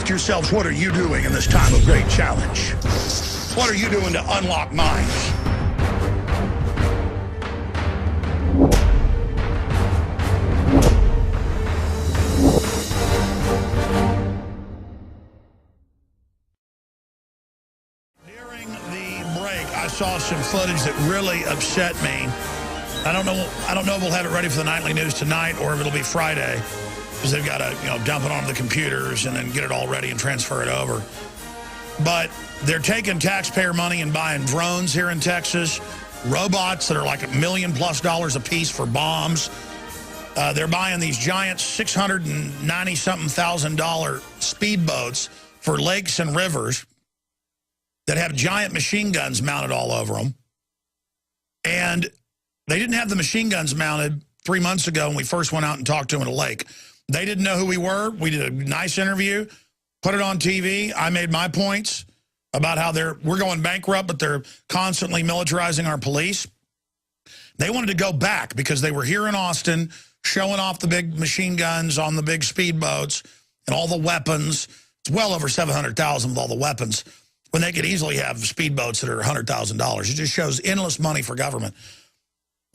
ask yourselves, what are you doing in this time of great challenge? What are you doing to unlock minds? During the break, I saw some footage that really upset me. I don't know if we'll have it ready for the nightly news tonight or if it'll be Friday, because they've got to, dump it onto the computers and then get it all ready and transfer it over. But they're taking taxpayer money and buying drones here in Texas, robots that are like $1 million+ a piece for bombs. They're buying these giant $690-something thousand speedboats for lakes and rivers that have giant machine guns mounted all over them. And they didn't have the machine guns mounted 3 months ago when we first went out and talked to them at a lake. They didn't know who we were. We did a nice interview, put it on TV. I made my points about how we're going bankrupt, but they're constantly militarizing our police. They wanted to go back because they were here in Austin showing off the big machine guns on the big speedboats and all the weapons. It's well over $700,000 with all the weapons, when they could easily have speedboats that are $100,000. It just shows endless money for government.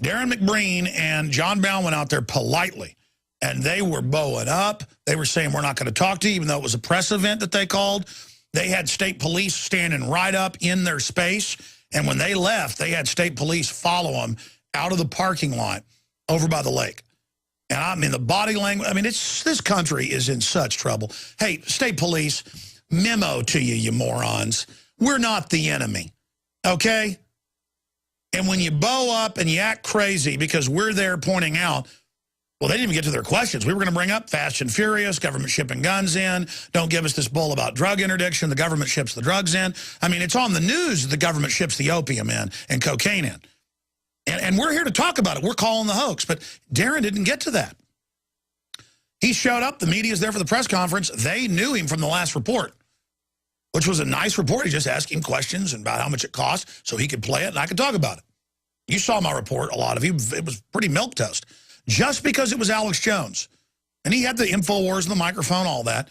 Darren McBreen and John Brown went out there politely, and they were bowing up. They were saying, we're not going to talk to you, even though it was a press event that they called. They had state police standing right up in their space, and when they left, they had state police follow them out of the parking lot over by the lake. And I mean, the body language, I mean, this country is in such trouble. Hey, state police, memo to you, you morons. We're not the enemy, okay? And when you bow up and you act crazy because we're there pointing out, well, they didn't even get to their questions. We were going to bring up Fast and Furious, government shipping guns in. Don't give us this bull about drug interdiction. The government ships the drugs in. I mean, it's on the news that the government ships the opium in and cocaine in. And we're here to talk about it. We're calling the hoax. But Darren didn't get to that. He showed up. The media's there for the press conference. They knew him from the last report, which was a nice report. He just asked him questions about how much it cost so he could play it and I could talk about it. You saw my report, a lot of it. It was pretty milquetoast. Just because it was Alex Jones. And he had the InfoWars and the microphone, all that.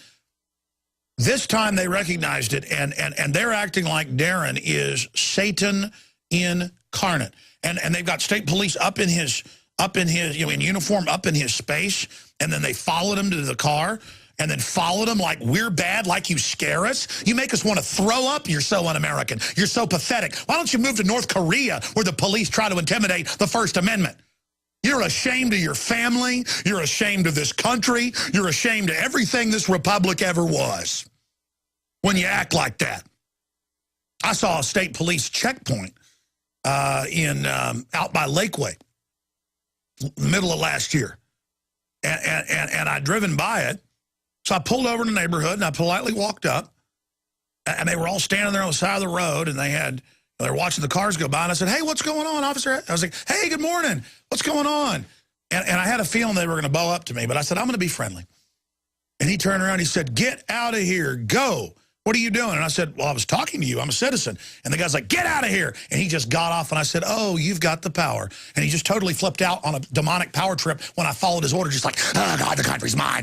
This time they recognized it, and they're acting like Darren is Satan incarnate. And they've got state police up in his in uniform, up in his space, and then they followed him to the car, and then followed him like we're bad, like you scare us. You make us want to throw up. You're so un-American. You're so pathetic. Why don't you move to North Korea, where the police try to intimidate the First Amendment? You're ashamed of your family. You're ashamed of this country. You're ashamed of everything this republic ever was when you act like that. I saw a state police checkpoint out by Lakeway, middle of last year. And I'd driven by it. So I pulled over in the neighborhood, and I politely walked up. And they were all standing there on the side of the road, and they were watching the cars go by, and I said, hey, what's going on, officer? I was like, hey, good morning. What's going on? And I had a feeling they were going to bow up to me, but I said, I'm going to be friendly. And he turned around, he said, get out of here, go. What are you doing? And I said, well, I was talking to you. I'm a citizen. And the guy's like, get out of here. And he just got off, and I said, oh, you've got the power. And he just totally flipped out on a demonic power trip when I followed his order, just like, oh, God, the country's mine.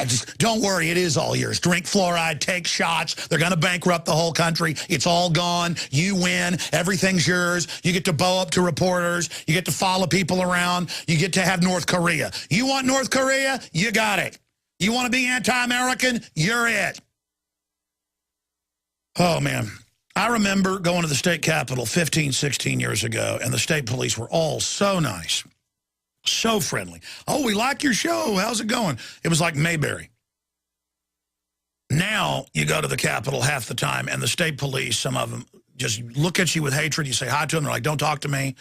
Just don't worry, it is all yours. Drink fluoride, take shots. They're going to bankrupt the whole country. It's all gone. You win. Everything's yours. You get to bow up to reporters. You get to follow people around. You get to have North Korea. You want North Korea? You got it. You want to be anti-American? You're it. Oh, man. I remember going to the state capitol 15, 16 years ago, and the state police were all so nice, so friendly. Oh, we like your show. How's it going? It was like Mayberry. Now you go to the capitol half the time, and the state police, some of them, just look at you with hatred. You say hi to them. They're like, don't talk to me.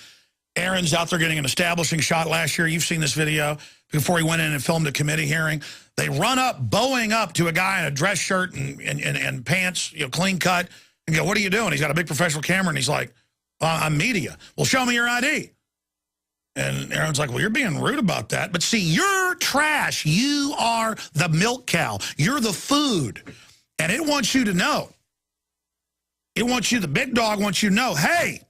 Aaron's out there getting an establishing shot last year. You've seen this video before he went in and filmed a committee hearing. They run up, bowing up to a guy in a dress shirt and pants, clean cut, and go, what are you doing? He's got a big professional camera, and he's like, I'm media. Well, show me your ID. And Aaron's like, well, you're being rude about that. But see, you're trash. You are the milk cow. You're the food. And it wants you to know. It wants you, the big dog wants you to know, hey.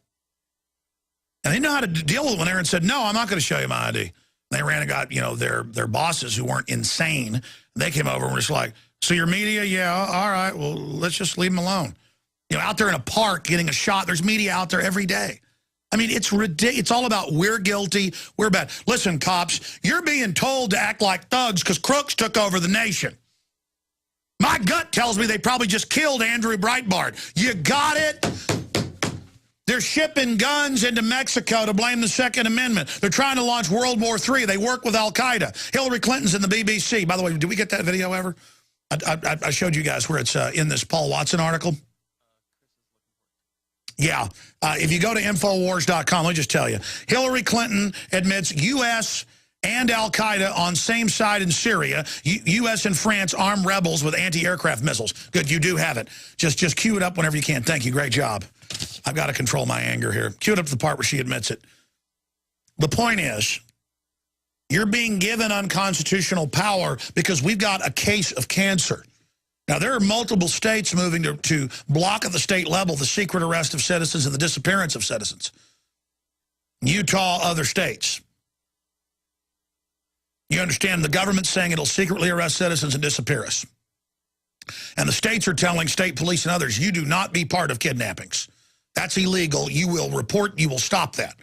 And they know how to deal with it when Aaron said, no, I'm not going to show you my ID. They ran and got, their bosses who weren't insane. They came over and were just like, So your media, yeah, all right, well, let's just leave them alone. You know, out there in a park getting a shot, there's media out there every day. I mean, it's ridiculous. It's all about we're guilty, we're bad. Listen, cops, you're being told to act like thugs because crooks took over the nation. My gut tells me they probably just killed Andrew Breitbart. You got it? They're shipping guns into Mexico to blame the Second Amendment. They're trying to launch World War III. They work with Al-Qaeda. Hillary Clinton's in the BBC. By the way, did we get that video ever? I showed you guys where it's in this Paul Watson article. Yeah. If you go to Infowars.com, let me just tell you. Hillary Clinton admits U.S. and Al-Qaeda on same side in Syria. U.S. and France arm rebels with anti-aircraft missiles. Good, you do have it. Just cue it up whenever you can. Thank you. Great job. I've got to control my anger here. Cue it up to the part where she admits it. The point is, you're being given unconstitutional power because we've got a case of cancer. Now, there are multiple states moving to block at the state level the secret arrest of citizens and the disappearance of citizens. Utah, other states. You understand, the government's saying it'll secretly arrest citizens and disappear us. And the states are telling state police and others, you do not be part of kidnappings. That's illegal. You will report, you will stop that.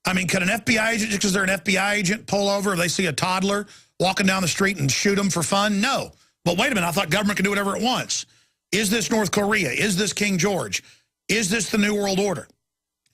I mean, could an FBI agent, just because they're an FBI agent, pull over if they see a toddler walking down the street and shoot them for fun? No. But wait a minute, I thought government could do whatever it wants. Is this North Korea? Is this King George? Is this the New World Order?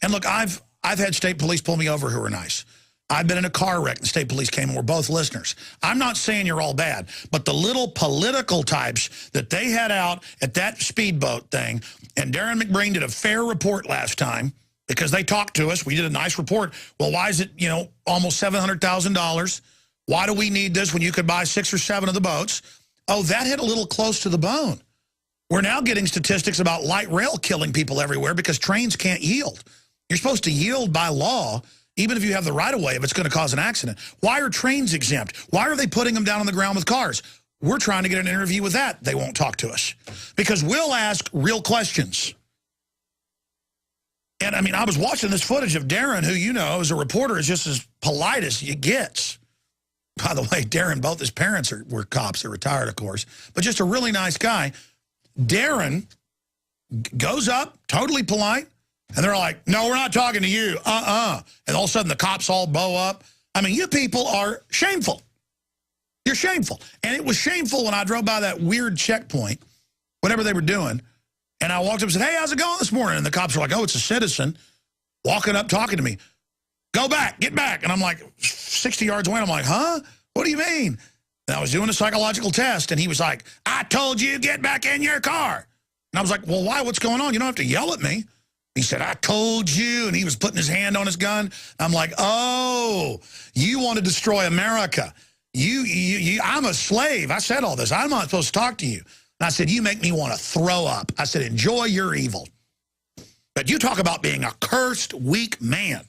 And look, I've had state police pull me over who are nice. I've been in a car wreck and state police came and we're both listeners. I'm not saying you're all bad, but the little political types that they had out at that speedboat thing, and Darren McBreen did a fair report last time because they talked to us. We did a nice report. Well, why is it, you know, almost $700,000? Why do we need this when you could buy 6 or 7 of the boats? Oh, that hit a little close to the bone. We're now getting statistics about light rail killing people everywhere because trains can't yield. You're supposed to yield by law, even if you have the right-of-way, if it's going to cause an accident. Why are trains exempt? Why are they putting them down on the ground with cars? We're trying to get an interview with that. They won't talk to us because we'll ask real questions. And, I mean, I was watching this footage of Darren, who, you know, as a reporter is just as polite as it gets. By the way, Darren, both his parents were cops. They're retired, of course. But just a really nice guy. Darren goes up, totally polite. And they're like, no, we're not talking to you. And all of a sudden, the cops all bow up. I mean, you people are shameful. You're shameful. And it was shameful when I drove by that weird checkpoint, whatever they were doing. And I walked up and said, hey, how's it going this morning? And the cops were like, oh, it's a citizen walking up talking to me. Go back, get back. And I'm like 60 yards away. I'm like, huh? What do you mean? And I was doing a psychological test. And he was like, I told you, get back in your car. And I was like, well, why? What's going on? You don't have to yell at me. He said, I told you. And he was putting his hand on his gun. I'm like, oh, you want to destroy America. I'm a slave. I said all this. I'm not supposed to talk to you. And I said, you make me want to throw up. I said, enjoy your evil. But you talk about being a cursed, weak man.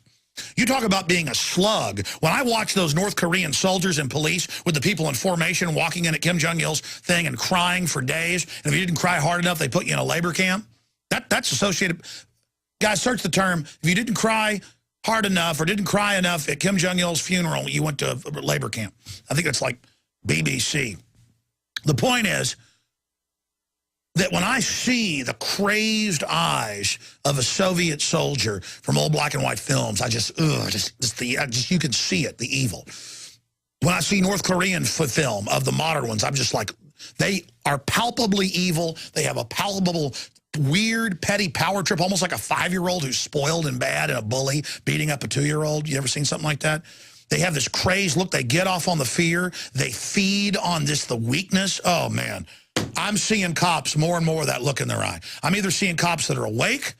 You talk about being a slug. When I watch those North Korean soldiers and police with the people in formation walking in at Kim Jong-il's thing and crying for days, and if you didn't cry hard enough, they put you in a labor camp. That's associated. Guys, search the term. If you didn't cry hard enough or didn't cry enough at Kim Jong-il's funeral, you went to a labor camp. I think it's like BBC. The point is that when I see the crazed eyes of a Soviet soldier from old black and white films, you can see it, the evil. When I see North Korean film of the modern ones, I'm just like, they are palpably evil. They have a palpable, weird, petty power trip, almost like a 5-year-old who's spoiled and bad and a bully beating up a 2-year-old. You ever seen something like that? They have this crazed look. They get off on the fear. They feed on the weakness. Oh, man. I'm seeing cops more and more of that look in their eye. I'm either seeing cops that are awake,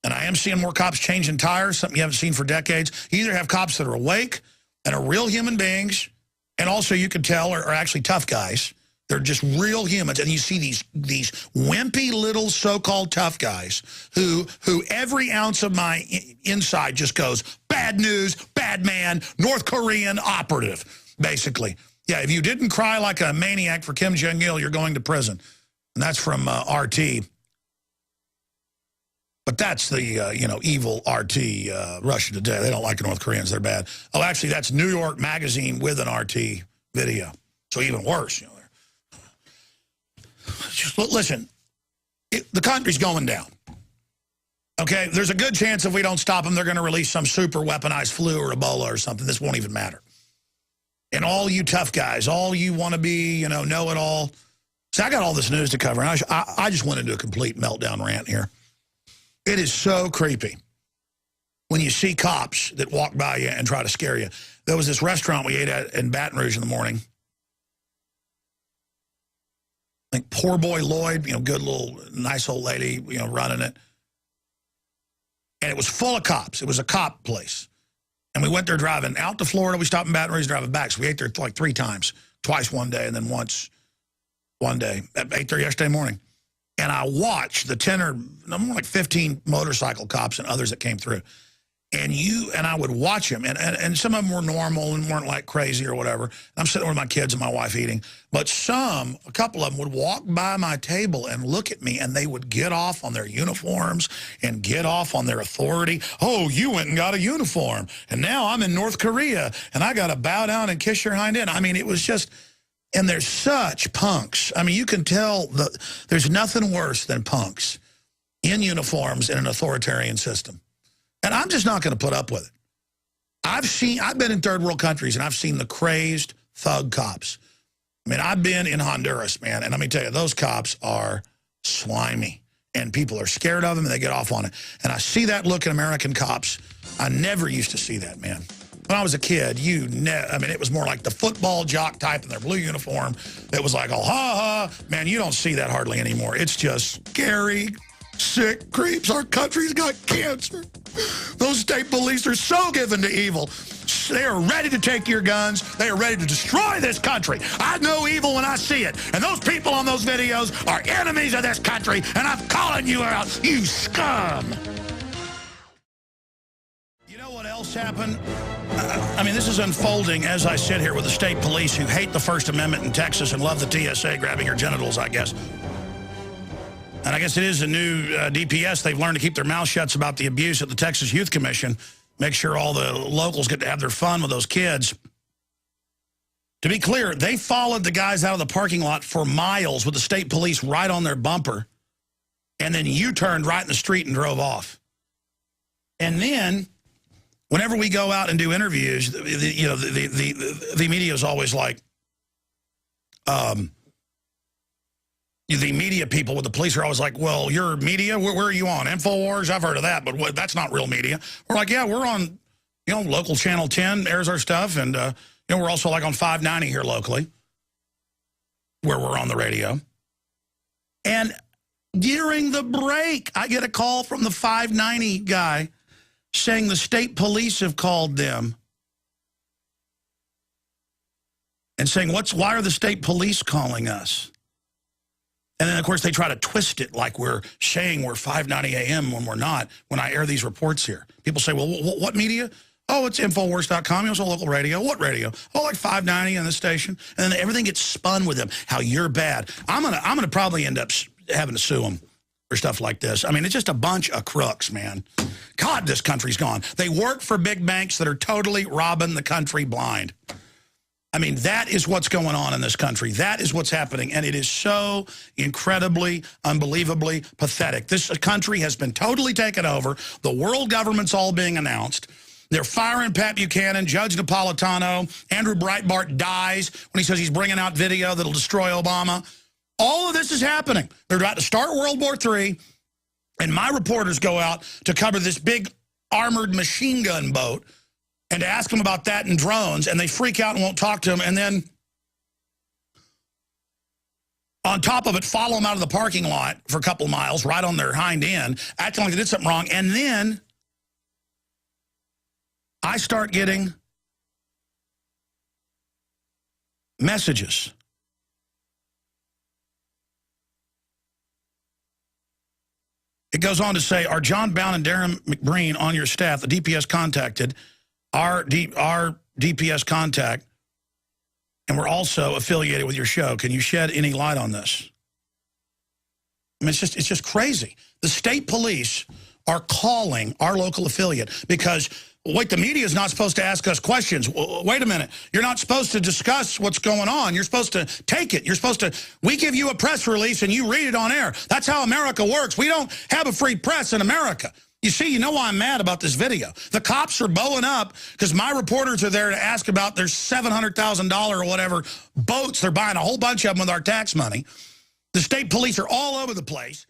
and I am seeing more cops changing tires, something you haven't seen for decades. You either have cops that are awake and are real human beings, and also you can tell are actually tough guys. They're just real humans. And you see these wimpy little so-called tough guys who every ounce of my inside just goes, bad news, bad man, North Korean operative, basically. Yeah, if you didn't cry like a maniac for Kim Jong-il, you're going to prison. And that's from RT. But that's the, evil RT Russia Today. They don't like the North Koreans. They're bad. Oh, actually, that's New York Magazine with an RT video. So even worse, you know. Just, listen, the country's going down. Okay, there's a good chance if we don't stop them, they're going to release some super weaponized flu or Ebola or something. This won't even matter. And all you tough guys, all you want to be, you know it all. So I got all this news to cover, and I just went into a complete meltdown rant here. It is so creepy when you see cops that walk by you and try to scare you. There was this restaurant we ate at in Baton Rouge in the morning. I think Poor Boy Lloyd, good little, nice old lady, running it. And it was full of cops. It was a cop place. And we went there driving out to Florida. We stopped in Baton Rouge driving back. So we ate there like 3 times. Twice one day and then once one day at 8:30 yesterday morning. And I watched the 10 or more like 15 motorcycle cops and others that came through. And I would watch them. And some of them were normal and weren't like crazy or whatever. I'm sitting with my kids and my wife eating. But a couple of them would walk by my table and look at me, and they would get off on their uniforms and get off on their authority. Oh, you went and got a uniform. And now I'm in North Korea, and I got to bow down and kiss your hind end. I mean, it was just, and they're such punks. I mean, you can tell there's nothing worse than punks in uniforms in an authoritarian system. And I'm just not going to put up with it. I've been in third world countries, and I've seen the crazed thug cops. I mean, I've been in Honduras, man, and let me tell you, those cops are slimy, and people are scared of them, and they get off on it. And I see that look in American cops. I never used to see that, man. When I was a kid, it was more like the football jock type in their blue uniform that was like, oh, ha, ha. Man, you don't see that hardly anymore. It's just scary, sick creeps. Our country's got cancer. Those state police are so given to evil. They are ready to take your guns. They are ready to destroy this country. I know evil when I see it. And those people on those videos are enemies of this country, and I'm calling you out, you scum. You know what else happened? I mean, this is unfolding as I sit here with the state police who hate the First Amendment in Texas and love the TSA grabbing your genitals, I guess. And I guess it is a new DPS. They've learned to keep their mouth shut about the abuse at the Texas Youth Commission. Make sure all the locals get to have their fun with those kids. To be clear, they followed the guys out of the parking lot for miles with the state police right on their bumper. And then U-turned right in the street and drove off. And then, whenever we go out and do interviews, the media is always like, the media people with the police are always like, well, you're media? Where are you on? InfoWars? I've heard of that, but that's not real media. We're like, yeah, we're on, local Channel 10 airs our stuff, and, we're also like on 590 here locally, where we're on the radio. And during the break, I get a call from the 590 guy saying the state police have called them and saying, why are the state police calling us? And then, of course, they try to twist it like we're saying we're 590 AM when we're not, when I air these reports here. People say, well, what media? Oh, it's Infowars.com. It's a local radio. What radio? Oh, like 590 on this station. And then everything gets spun with them, how you're bad. I'm gonna probably end up having to sue them for stuff like this. I mean, it's just a bunch of crooks, man. God, this country's gone. They work for big banks that are totally robbing the country blind. I mean, that is what's going on in this country. That is what's happening, and it is so incredibly, unbelievably pathetic. This country has been totally taken over. The world government's all being announced. They're firing Pat Buchanan, Judge Napolitano. Andrew Breitbart dies when he says he's bringing out video that'll destroy Obama. All of this is happening. They're about to start World War III, and my reporters go out to cover this big armored machine gun boat and to ask them about that and drones, and they freak out and won't talk to them, and then on top of it, follow them out of the parking lot for a couple miles, right on their hind end, acting like they did something wrong, and then I start getting messages. It goes on to say, are John Bound and Darren McBreen on your staff? The DPS contacted our DPS contact, and we're also affiliated with your show. Can you shed any light on this? I mean, it's just crazy. The state police are calling our local affiliate because, wait, the media is not supposed to ask us questions. Wait a minute. You're not supposed to discuss what's going on. You're supposed to take it. You're supposed to, we give you a press release and you read it on air. That's how America works. We don't have a free press in America. You see, you know why I'm mad about this video. The cops are bowing up because my reporters are there to ask about their $700,000 or whatever boats. They're buying a whole bunch of them with our tax money. The state police are all over the place.